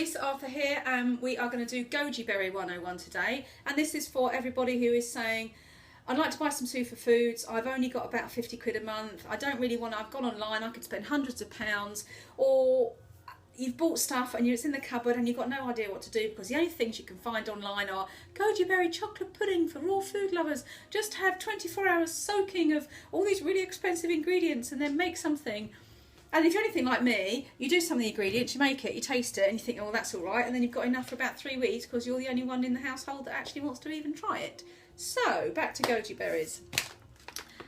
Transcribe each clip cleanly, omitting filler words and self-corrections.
Lisa Arthur here, and we are going to do Goji Berry 101 today. And this is for everybody who is saying, I'd like to buy some superfoods, I've only got about 50 quid a month, I don't really want to, I've gone online, I could spend hundreds of pounds, or you've bought stuff and it's in the cupboard and you've got no idea what to do because the only things you can find online are Goji Berry chocolate pudding for raw food lovers. Just have 24 hours soaking of all these really expensive ingredients and then make something. And if you're anything like me, you do some of the ingredients, you make it, you taste it and you think, oh, that's all right, and then you've got enough for about 3 weeks because you're the only one in the household that actually wants to even try it. So, back to Goji berries.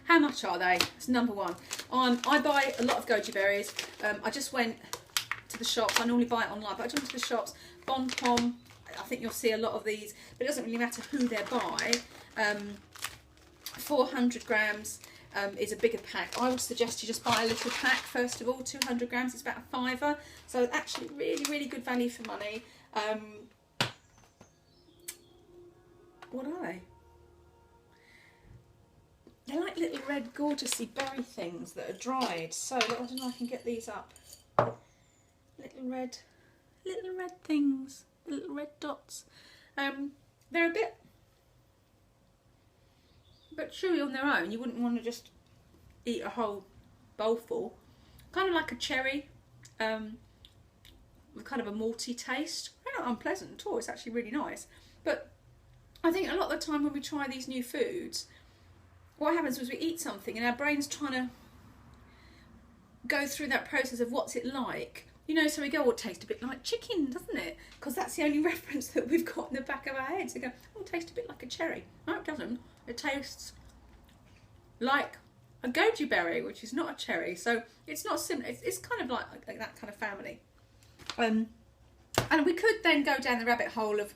How much are they? It's number one. I buy a lot of Goji berries. I just went to the shops. I normally buy it online, but I just went to the shops. Bon-Ton, I think you'll see a lot of these, but it doesn't really matter who they're by. 400 grams is a bigger pack. I would suggest you just buy a little pack first of all. 200 grams, it's about a £5. So actually really, really good value for money. What are they? They're like little red gorgeousy berry things that are dried. So I don't know if I can get these up. Little red things, little red dots. They're a bit chewy on their own. You wouldn't want to just eat a whole bowl full. Kind of like a cherry, with kind of a malty taste. They're not unpleasant at all. It's actually really nice. But I think a lot of the time when we try these new foods, what happens is we eat something and our brain's trying to go through that process of what's it like. You know, so we go, oh, it tastes a bit like chicken, doesn't it? Because that's the only reference that we've got in the back of our heads. We go, oh, it tastes a bit like a cherry. No, it doesn't. It tastes like a goji berry, which is not a cherry. So it's not similar. It's kind of like that kind of family. And we could then go down the rabbit hole of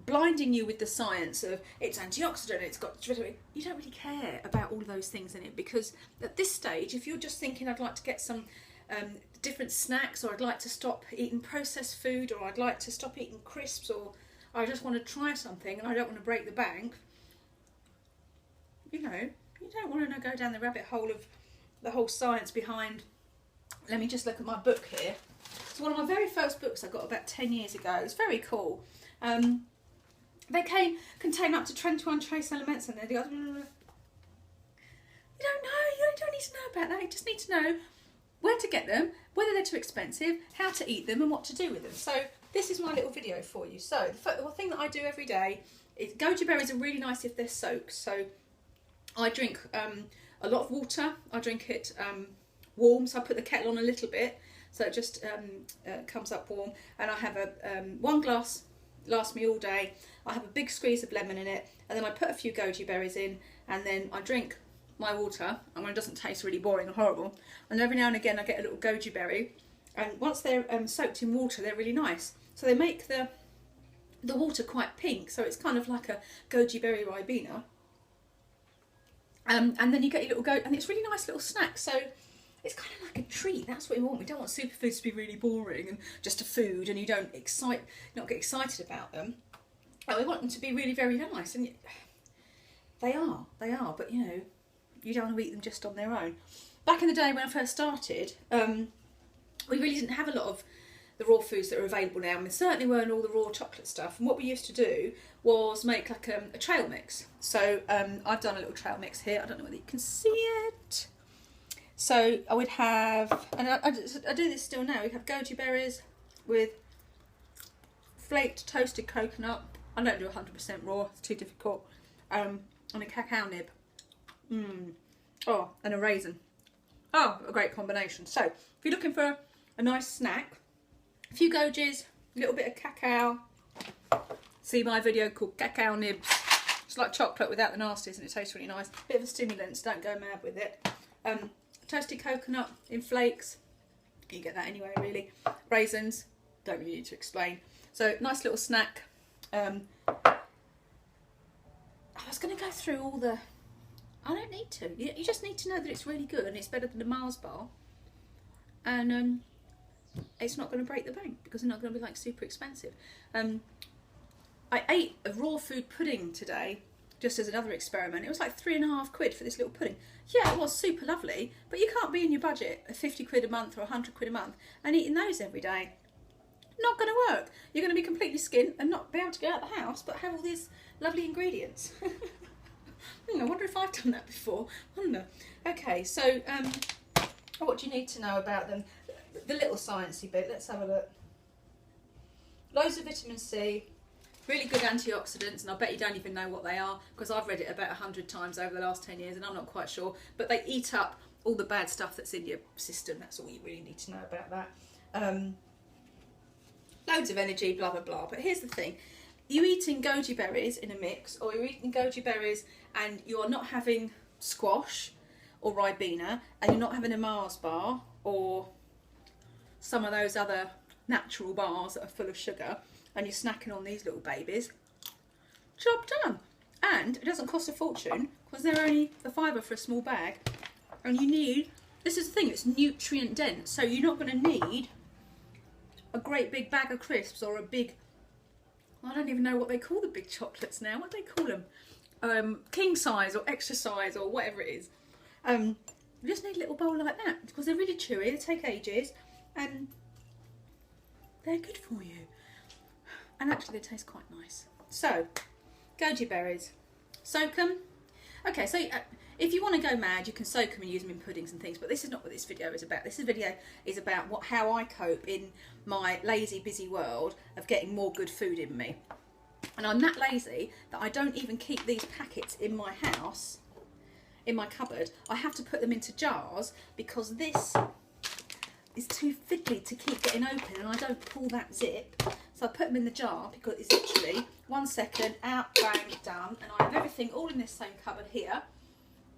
blinding you with the science of it's antioxidant, it's got vitamin. You don't really care about all those things in it, because at this stage, if you're just thinking I'd like to get some different snacks, or I'd like to stop eating processed food, or I'd like to stop eating crisps, or I just want to try something and I don't want to break the bank, you know, you don't want to go down the rabbit hole of the whole science behind. Let me just look at my book here. It's one of my very first books I got about 10 years ago. It's very cool. They contain up to 21 trace elements, and they go, you don't know, you don't need to know about that. You just need to know where to get them, whether they're too expensive, how to eat them, and what to do with them. So this is my little video for you. So the one thing that I do every day is, goji berries are really nice if they're soaked. So I drink a lot of water. I drink it warm, so I put the kettle on a little bit so it just comes up warm, and I have a 1 glass, lasts me all day. I have a big squeeze of lemon in it, and then I put a few goji berries in, and then I drink my water, and when it doesn't taste really boring and horrible, and every now and again I get a little goji berry, and once they're soaked in water, they're really nice. So they make the water quite pink, so it's kind of like a goji berry ribena. And then you get your little and it's really nice little snack. So it's kind of like a treat. That's what we want. We don't want superfoods to be really boring and just a food, and you don't not get excited about them. And we want them to be really very nice, and they are. But you know, you don't want to eat them just on their own. Back in the day when I first started, we really didn't have a lot of the raw foods that are available now, and there certainly weren't all the raw chocolate stuff. And what we used to do was make like a trail mix. So I've done a little trail mix here. I don't know whether you can see it. So I would have, and I do this still now, we have goji berries with flaked toasted coconut. I don't do 100% raw, it's too difficult. And a cacao nib. Oh, and a raisin. Oh, a great combination. So if you're looking for a nice snack, a few gojis, a little bit of cacao. See my video called Cacao Nibs. It's like chocolate without the nasties, and it tastes really nice. Bit of a stimulant, so don't go mad with it. Toasted coconut in flakes. You get that anyway, really. Raisins, don't really need to explain. So nice little snack. I was going to go through all the... I don't need to. You just need to know that it's really good and it's better than a Mars bar. And it's not going to break the bank because they're not going to be like super expensive. I ate a raw food pudding today, just as another experiment. It was like 3.5 quid for this little pudding. Yeah, it was super lovely, but you can't be in your budget of 50 quid a month or 100 quid a month and eating those every day. Not going to work. You're going to be completely skint and not be able to go out the house, but have all these lovely ingredients. I wonder if I've done that before. I wonder. Okay, so what do you need to know about them? The little sciencey bit. Let's have a look. Loads of vitamin C, really good antioxidants, and I bet you don't even know what they are because I've read it about 100 times over the last 10 years and I'm not quite sure. But they eat up all the bad stuff that's in your system. That's all you really need to know about that. Loads of energy, blah, blah, blah. But here's the thing. You're eating goji berries in a mix, or you're eating goji berries and you're not having squash or ribena, and you're not having a Mars bar or some of those other natural bars that are full of sugar, and you're snacking on these little babies. Job done. And it doesn't cost a fortune because they're only a £5 for a small bag. And you need, this is the thing, it's nutrient dense, so you're not going to need a great big bag of crisps or a big, I don't even know what they call the big chocolates now. What do they call them? King size or extra size or whatever it is. You just need a little bowl like that because they're really chewy, they take ages, and they're good for you. And actually they taste quite nice. So, goji berries. Soak them. Okay, so if you want to go mad, you can soak them and use them in puddings and things, but this is not what this video is about. This video is about how I cope in my lazy, busy world of getting more good food in me. And I'm that lazy that I don't even keep these packets in my house, in my cupboard. I have to put them into jars because this is too fiddly to keep getting open, and I don't pull that zip. So I put them in the jar because it's literally 1 second, out, bang, done. And I have everything all in this same cupboard here.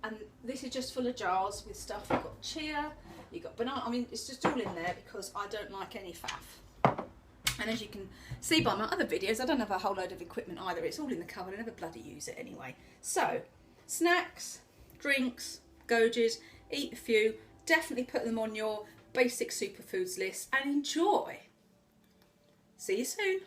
And this is just full of jars with stuff. You've got chia, you've got banana. I mean, it's just all in there because I don't like any faff. And as you can see by my other videos, I don't have a whole load of equipment either. It's all in the cupboard. I never bloody use it anyway. So, snacks, drinks, gojis, eat a few. Definitely put them on your basic superfoods list and enjoy. See you soon.